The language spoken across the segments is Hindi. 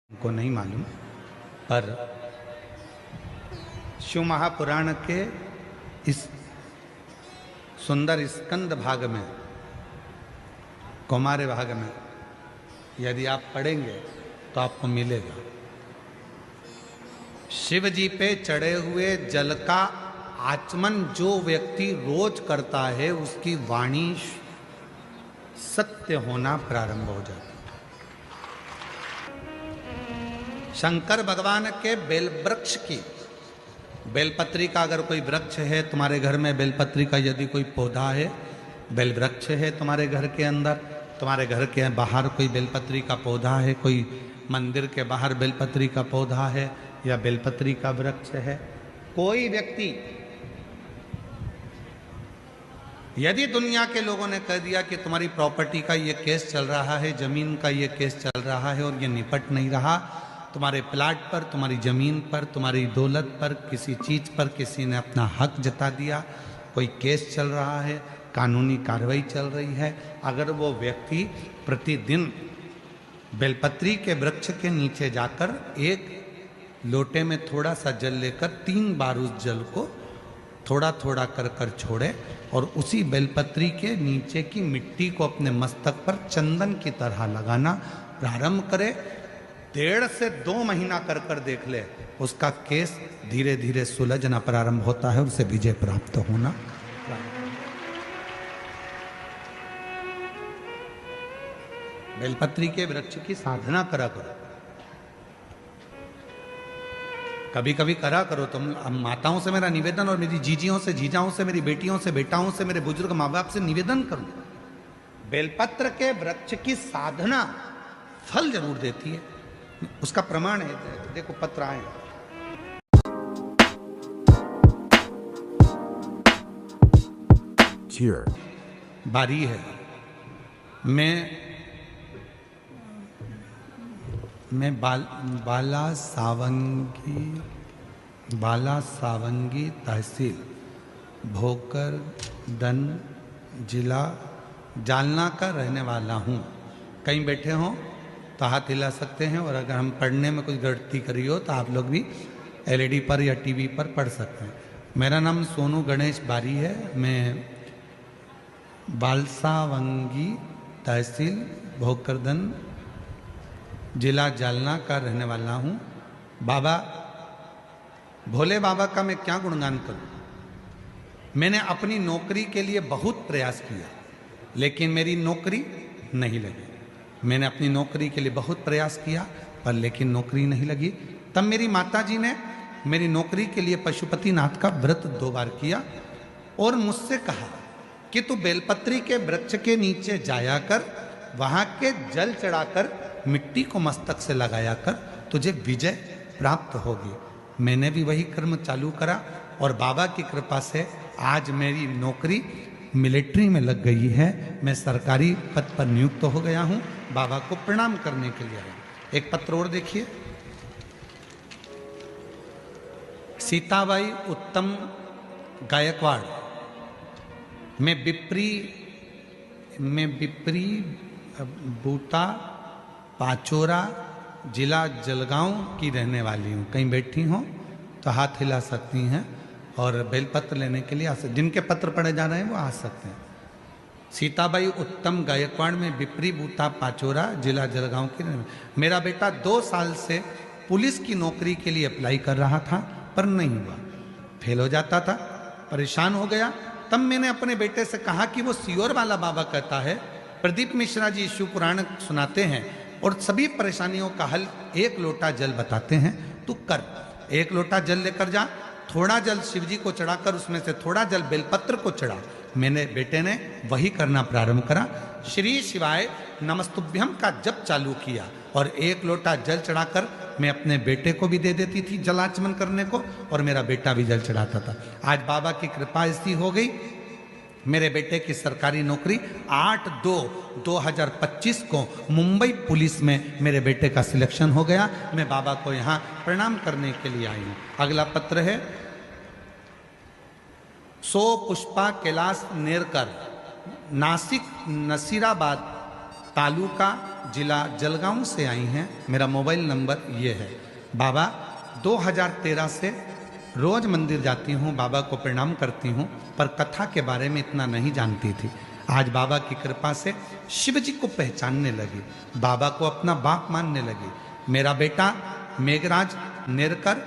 को नहीं मालूम, पर शिव महापुराण के इस सुंदर स्कंद भाग में, कौमार्य भाग में यदि आप पढ़ेंगे तो आपको मिलेगा। शिव जी पे चढ़े हुए जल का आचमन जो व्यक्ति रोज करता है उसकी वाणी सत्य होना प्रारंभ हो जाता है। शंकर भगवान के बेल वृक्ष की, बेलपत्री का अगर कोई वृक्ष है तुम्हारे घर में, बेलपत्री का यदि कोई पौधा है, बेल वृक्ष है तुम्हारे घर के अंदर, तुम्हारे घर के बाहर कोई बेलपत्री का पौधा है, कोई मंदिर के बाहर बेलपत्री का पौधा है या बेलपत्री का वृक्ष है, कोई व्यक्ति यदि दुनिया के लोगों ने कह दिया कि तुम्हारी प्रॉपर्टी का ये केस चल रहा है, जमीन का ये केस चल रहा है और ये निपट नहीं रहा, तुम्हारे प्लाट पर, तुम्हारी जमीन पर, तुम्हारी दौलत पर, किसी चीज पर किसी ने अपना हक जता दिया, कोई केस चल रहा है, कानूनी कार्रवाई चल रही है, अगर वो व्यक्ति प्रतिदिन बेलपत्री के वृक्ष के नीचे जाकर एक लोटे में थोड़ा सा जल लेकर 3 बार उस जल को थोड़ा थोड़ा कर कर छोड़े और उसी बेलपत्री के नीचे की मिट्टी को अपने मस्तक पर चंदन की तरह लगाना प्रारंभ करे, 1.5 से 2 महीना कर कर देख ले, उसका केस धीरे धीरे सुलझना प्रारंभ होता है और उसे विजय प्राप्त होना। बेलपत्री के वृक्ष की साधना करा करो, कभी कभी करा करो तुम। माताओं से मेरा निवेदन और मेरी जीजियों से, जीजाओं से, मेरी बेटियों से, बेटाओं से, मेरे बुजुर्ग माँ बाप से निवेदन करूं, बेलपत्र के वृक्ष की साधना फल जरूर देती है। उसका प्रमाण है, देखो पत्र आए, बारी है, मैं बाला सावंगी तहसील भोकरदन जिला जालना का रहने वाला हूँ। कहीं बैठे हों तो हाथ हिला सकते हैं और अगर हम पढ़ने में कुछ गलती करी हो तो आप लोग भी एलईडी पर या टीवी पर पढ़ सकते हैं। मेरा नाम सोनू गणेश बारी है, मैं बालसावंगी तहसील भोकरदन जिला जालना का रहने वाला हूँ। बाबा भोले बाबा का मैं क्या गुणगान करूँ। मैंने अपनी नौकरी के लिए बहुत प्रयास किया लेकिन मेरी नौकरी नहीं लगी। मैंने अपनी नौकरी के लिए बहुत प्रयास किया पर लेकिन नौकरी नहीं लगी। तब मेरी माताजी ने मेरी नौकरी के लिए पशुपतिनाथ का व्रत 2 बार किया और मुझसे कहा कि तू बेलपत्री के वृक्ष के नीचे जाया कर, वहां के जल चढ़ाकर मिट्टी को मस्तक से लगाया कर, तुझे विजय प्राप्त होगी। मैंने भी वही कर्म चालू करा और बाबा की कृपा से आज मेरी नौकरी मिलिट्री में लग गई है। मैं सरकारी पद पर नियुक्त हो गया हूं। बाबा को प्रणाम करने के लिए आया। एक पत्र और देखिए, सीताबाई उत्तम गायकवाड़, मैं बिप्री बूटा पाचोरा जिला जलगांव की रहने वाली हूँ। कहीं बैठी हो तो हाथ हिला सकती हैं और बेलपत्र लेने के लिए आ सकते, जिनके पत्र पढ़े जा रहे हैं वो आ सकते हैं। सीताबाई उत्तम गायकवाड़ में बिप्री बूटा पाचोरा जिला जलगांव की। मेरा बेटा 2 साल से पुलिस की नौकरी के लिए अप्लाई कर रहा था पर नहीं हुआ, फेल हो जाता था, परेशान हो गया। तब मैंने अपने बेटे से कहा कि वो सियोर वाला बाबा कहता है, प्रदीप मिश्रा जी शिव पुराण सुनाते हैं और सभी परेशानियों का हल 1 लोटा जल बताते हैं, तू कर। 1 लोटा जल लेकर जा, थोड़ा जल शिव जी को चढ़ाकर उसमें से थोड़ा जल बेलपत्र को चढ़ा। मैंने बेटे ने वही करना प्रारंभ करा। श्री शिवाय नमस्तुभ्यम का जप चालू किया और 1 लोटा जल चढ़ाकर मैं अपने बेटे को भी दे देती थी जलाचमन करने को और मेरा बेटा भी जल चढ़ाता था। आज बाबा की कृपा ऐसी हो गई, मेरे बेटे की सरकारी नौकरी 8/2/2025 को मुंबई पुलिस में मेरे बेटे का सिलेक्शन हो गया। मैं बाबा को यहाँ प्रणाम करने के लिए आई हूँ। अगला पत्र है सो पुष्पा कैलाश नेरकर, नासिक नसीराबाद तालुका जिला जलगांव से आई हैं। मेरा मोबाइल नंबर ये है। बाबा 2013 से रोज मंदिर जाती हूँ, बाबा को प्रणाम करती हूँ, पर कथा के बारे में इतना नहीं जानती थी। आज बाबा की कृपा से शिव जी को पहचानने लगी, बाबा को अपना बाप मानने लगी। मेरा बेटा मेघराज नेरकर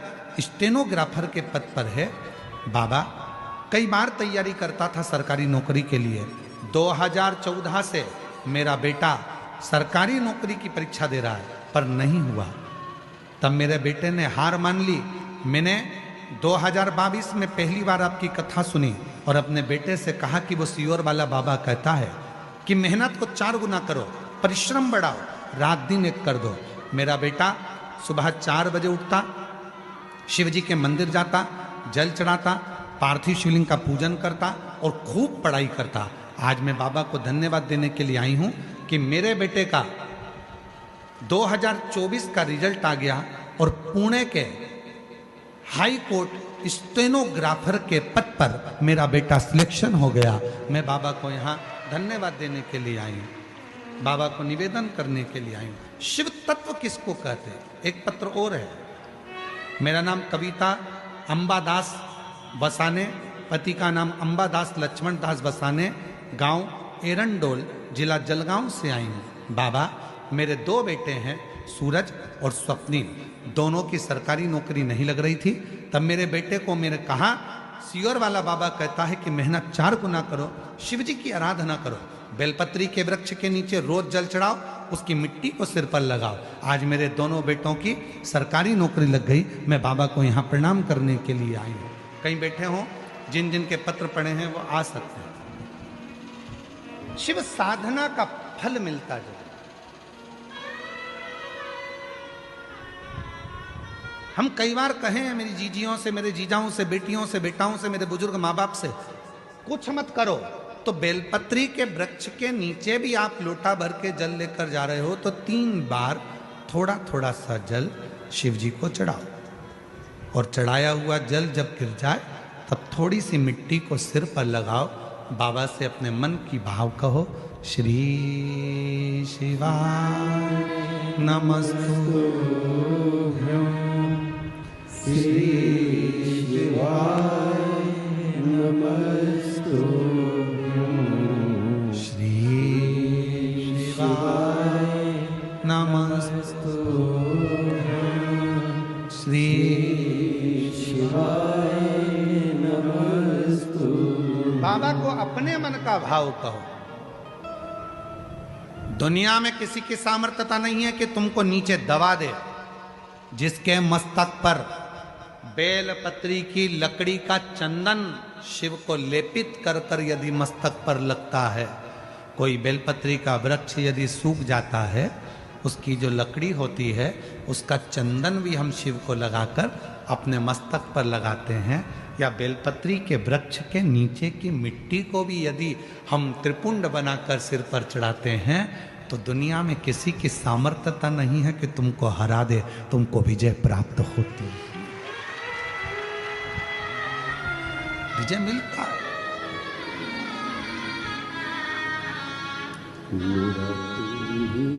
स्टेनोग्राफर के पद पर है। बाबा कई बार तैयारी करता था सरकारी नौकरी के लिए। 2014 से मेरा बेटा सरकारी नौकरी की परीक्षा दे रहा है, पर नहीं हुआ। तब मेरे बेटे ने हार मान ली। मैंने 2022 में पहली बार आपकी कथा सुनी और अपने बेटे से कहा कि वो सियोर वाला बाबा कहता है कि मेहनत को 4 गुना करो, परिश्रम बढ़ाओ, रात दिन एक कर दो। मेरा बेटा सुबह 4 बजे उठता, शिव जी के मंदिर जाता, जल चढ़ाता, पार्थिव शिवलिंग का पूजन करता और खूब पढ़ाई करता। आज मैं बाबा को धन्यवाद देने के लिए आई हूँ कि मेरे बेटे का 2024 का रिजल्ट आ गया और पुणे के हाई कोर्ट स्टेनोग्राफर के पद पर मेरा बेटा सिलेक्शन हो गया। मैं बाबा को यहाँ धन्यवाद देने के लिए आई हूँ, बाबा को निवेदन करने के लिए आई हूँ। शिव तत्व किसको कहते हैं? एक पत्र और है। मेरा नाम कविता अंबादास बसाने, पति का नाम अंबादास लक्ष्मण दास बसाने, गांव एरंडोल, जिला जलगांव से आई हूँ। बाबा मेरे 2 बेटे हैं, सूरज और स्वप्निल। दोनों की सरकारी नौकरी नहीं लग रही थी। तब मेरे बेटे को मैंने कहा, सियोर वाला बाबा कहता है कि मेहनत 4 गुना करो, शिव जी की आराधना करो, बेलपत्री के वृक्ष के नीचे रोज जल चढ़ाओ, उसकी मिट्टी को सिर पर लगाओ। आज मेरे दोनों बेटों की सरकारी नौकरी लग गई। मैं बाबा को यहाँ प्रणाम करने के लिए आई हूँ। कहीं बैठे हों, जिन जिन के पत्र पढ़े हैं वो आ सकते हैं। शिव साधना का फल मिलता जो, हम कई बार कहे हैं मेरी जीजियों से, मेरे जीजाओं से, बेटियों से, बेटाओं से, मेरे बुजुर्ग माँ बाप से, कुछ मत करो तो बेलपत्री के वृक्ष के नीचे भी आप लोटा भर के जल लेकर जा रहे हो तो 3 बार थोड़ा थोड़ा सा जल शिव जी को चढ़ाओ, और चढ़ाया हुआ जल जब गिर जाए तब थोड़ी सी मिट्टी को सिर पर लगाओ। बाबा से अपने मन की भाव कहो, श्री शिवाय नमस्तुभ्यं, श्री शिवाय नमस्तुभ्यं, श्री शिवाय नमस्तुभ्यं, श्री शिवाय नमस्तुभ्यं। बाबा को अपने मन का भाव कहो। दुनिया में किसी की सामर्थ्यता नहीं है कि तुमको नीचे दबा दे। जिसके मस्तक पर बेलपत्री की लकड़ी का चंदन शिव को लेपित कर कर यदि मस्तक पर लगता है, कोई बेलपत्री का वृक्ष यदि सूख जाता है, उसकी जो लकड़ी होती है उसका चंदन भी हम शिव को लगाकर अपने मस्तक पर लगाते हैं, या बेलपत्री के वृक्ष के नीचे की मिट्टी को भी यदि हम त्रिपुंड बनाकर सिर पर चढ़ाते हैं, तो दुनिया में किसी की सामर्थ्यता नहीं है कि तुमको हरा दे, तुमको विजय प्राप्त होती है, विजय मिलता है।